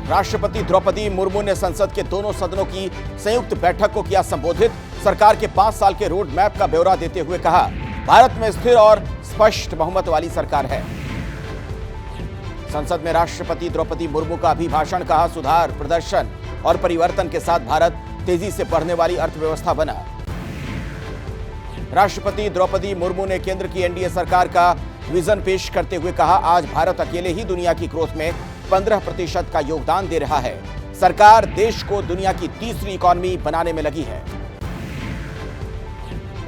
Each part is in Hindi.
राष्ट्रपति द्रौपदी मुर्मू ने संसद के दोनों सदनों की संयुक्त बैठक को किया संबोधित। सरकार के 5 साल के रोड मैप का ब्यौरा देते हुए कहा, भारत में स्थिर और स्पष्ट बहुमत वाली सरकार है। संसद में राष्ट्रपति द्रौपदी मुर्मू का अभिभाषण, कहा, सुधार, प्रदर्शन और परिवर्तन के साथ भारत तेजी से बढ़ने वाली अर्थव्यवस्था बना। राष्ट्रपति द्रौपदी मुर्मू ने केंद्र की एनडीए सरकार का विजन पेश करते हुए कहा, आज भारत अकेले ही दुनिया की ग्रोथ में 15% का योगदान दे रहा है। सरकार देश को दुनिया की तीसरी इकॉनमी बनाने में लगी है।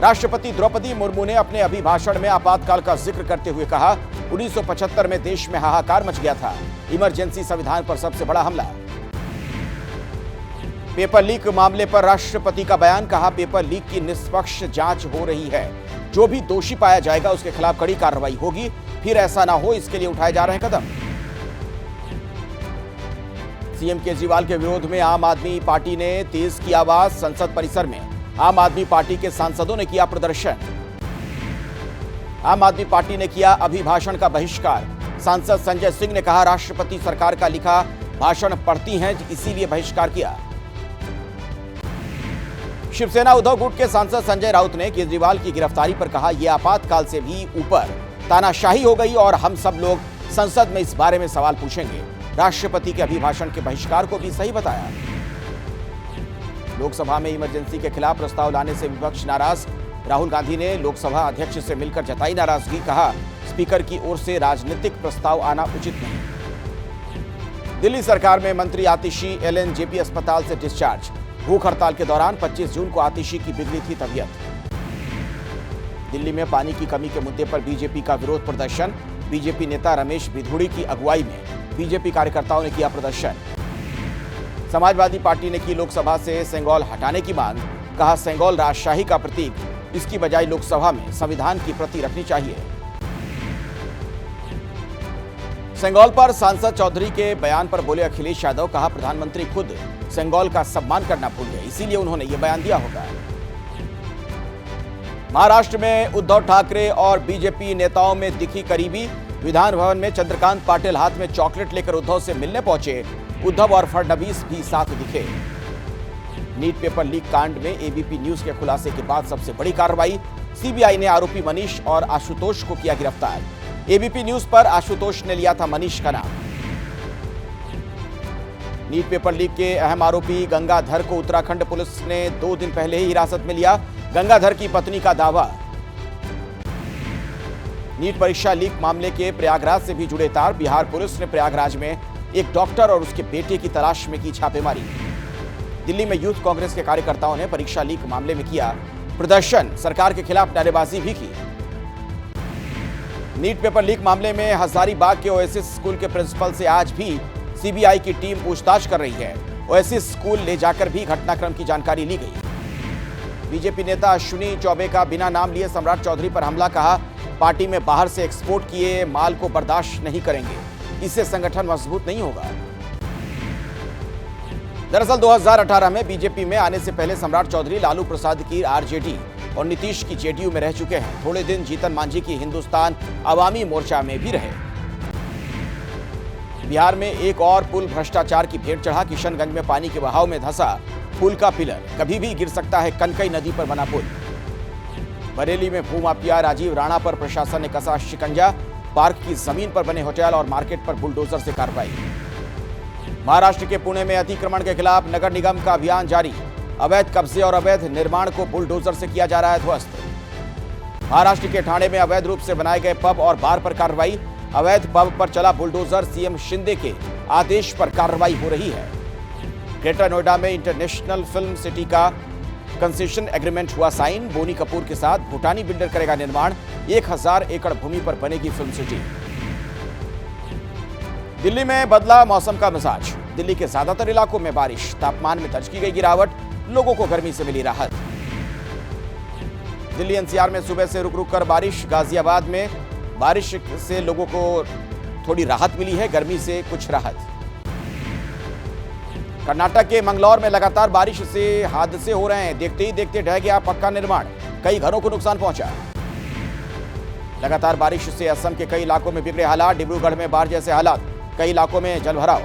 राष्ट्रपति द्रौपदी मुर्मू ने अपने अभिभाषण में आपातकाल का जिक्र करते हुए कहा, 1975 में देश में हाहाकार मच गया था। इमरजेंसी संविधान पर सबसे बड़ा हमला। पेपर लीक मामले पर राष्ट्रपति का बयान, कहा, पेपर लीक की निष्पक्ष जांच हो रही है। जो भी दोषी पाया जाएगा उसके खिलाफ कड़ी कार्रवाई होगी। फिर ऐसा ना हो, इसके लिए उठाए जा रहे हैं कदम। सीएम केजरीवाल के विरोध में आम आदमी पार्टी ने तेज की आवाज। संसद परिसर में आम आदमी पार्टी के सांसदों ने किया प्रदर्शन। आम आदमी पार्टी ने किया अभिभाषण का बहिष्कार। सांसद संजय सिंह ने कहा, राष्ट्रपति सरकार का लिखा भाषण पढ़ती हैं, इसीलिए बहिष्कार किया। शिवसेना उद्धव गुट के सांसद संजय राउत ने केजरीवाल की गिरफ्तारी पर कहा, यह आपातकाल से भी ऊपर तानाशाही हो गई और हम सब लोग संसद में इस बारे में सवाल पूछेंगे। राष्ट्रपति के अभिभाषण के बहिष्कार को भी सही बताया। लोकसभा में इमरजेंसी के खिलाफ प्रस्ताव लाने से विपक्ष नाराज। राहुल गांधी ने लोकसभा अध्यक्ष से मिलकर जताई नाराजगी। कहा, स्पीकर की ओर से राजनीतिक प्रस्ताव आना उचित नहीं। दिल्ली सरकार में मंत्री आतिशी एलएनजेपी अस्पताल से डिस्चार्ज। भूख हड़ताल के दौरान 25 जून को आतिशी की बिगड़ी थी तबीयत। दिल्ली में पानी की कमी के मुद्दे पर बीजेपी का विरोध प्रदर्शन। बीजेपी नेता रमेश बिधूड़ी की अगुवाई में बीजेपी कार्यकर्ताओं ने किया प्रदर्शन। समाजवादी पार्टी ने की लोकसभा से सेंगोल हटाने की मांग। कहा, सेंगोल राजशाही का प्रतीक, इसकी बजाय लोकसभा में संविधान की प्रति रखनी चाहिए। सेंगोल पर सांसद चौधरी के बयान पर बोले अखिलेश यादव। कहा, प्रधानमंत्री खुद सेंगोल का सम्मान करना भूल गए, इसीलिए उन्होंने यह बयान दिया होगा। महाराष्ट्र में उद्धव ठाकरे और बीजेपी नेताओं में दिखी करीबी। विधान भवन में चंद्रकांत पाटिल हाथ में चॉकलेट लेकर उद्धव से मिलने पहुंचे। उद्धव और फडणवीस भी साथ दिखे। नीट पेपर लीक कांड में एबीपी न्यूज के खुलासे के बाद सबसे बड़ी कार्रवाई। सीबीआई ने आरोपी मनीष और आशुतोष को किया गिरफ्तार। एबीपी न्यूज पर आशुतोष ने लिया था मनीष का नाम। नीट पेपर लीक के अहम आरोपी गंगाधर को उत्तराखंड पुलिस ने 2 दिन पहले ही हिरासत में लिया। गंगाधर की पत्नी का दावा, नीट परीक्षा लीक मामले के प्रयागराज से भी जुड़े तार। बिहार पुलिस ने प्रयागराज में एक डॉक्टर और उसके बेटे की तलाश में की छापेमारी। दिल्ली में यूथ कांग्रेस के कार्यकर्ताओं ने परीक्षा लीक मामले में किया प्रदर्शन। सरकार के खिलाफ नारेबाजी भी की। नीट पेपर लीक मामले में हजारीबाग के ओएसिस स्कूल के प्रिंसिपल से आज भी सीबीआई की टीम पूछताछ कर रही है। ओएसिस स्कूल ले जाकर भी घटनाक्रम की जानकारी ली गई। बीजेपी नेता अश्विनी चौबे का बिना नाम लिए सम्राट चौधरी पर हमला। कहा, पार्टी में बाहर से एक्सपोर्ट किए माल को बर्दाश्त नहीं करेंगे, इससे संगठन मजबूत नहीं होगा। दरअसल 2018 में बीजेपी में आने से पहले सम्राट चौधरी लालू प्रसाद की आरजेडी और नीतीश की जेडीयू में रह चुके हैं। थोड़े दिन जीतन मांझी की हिंदुस्तान अवामी मोर्चा में भी रहे। बिहार में एक और पुल भ्रष्टाचार की भेंट चढ़ा। किशनगंज में पानी के बहाव में धंसा पुल का पिलर। कभी भी गिर सकता है कनकई नदी पर बना पुल। बरेली में भूमाफिया राजीव राणा पर प्रशासन ने कसा शिकंजा। पार्क की जमीन पर बने होटल और मार्केट पर बुलडोजर से कार्रवाई। महाराष्ट्र के पुणे में अतिक्रमण के खिलाफ नगर निगम का अभियान जारी। अवैध कब्जे और अवैध निर्माण को बुलडोजर से किया जा रहा है ध्वस्त। महाराष्ट्र के ठाणे में अवैध रूप से बनाए गए पब और बार पर कार्रवाई। अवैध पब पर चला बुलडोजर। सीएम शिंदे के आदेश पर कार्रवाई हो रही है। ग्रेटर नोएडा में इंटरनेशनल फिल्म सिटी का कंसेशन एग्रीमेंट हुआ साइन। बोनी कपूर के साथ भूटानी बिल्डर करेगा निर्माण। 1000 एकड़ भूमि पर बनेगी फिल्म सिटी। दिल्ली में बदला मौसम का मिजाज। दिल्ली के ज्यादातर इलाकों में बारिश। तापमान में दर्ज की गई गिरावट। लोगों को गर्मी से मिली राहत। दिल्ली एनसीआर में सुबह से रुक रुक कर बारिश। गाजियाबाद में बारिश से लोगों को थोड़ी राहत मिली है, गर्मी से कुछ राहत। कर्नाटक के मंगलौर में लगातार बारिश से हादसे हो रहे हैं। देखते ही देखते ढह गया पक्का निर्माण। कई घरों को नुकसान पहुंचा। लगातार बारिश से असम के कई इलाकों में बिगड़े हालात। डिब्रूगढ़ में बाढ़ जैसे हालात। कई इलाकों में जलभराव।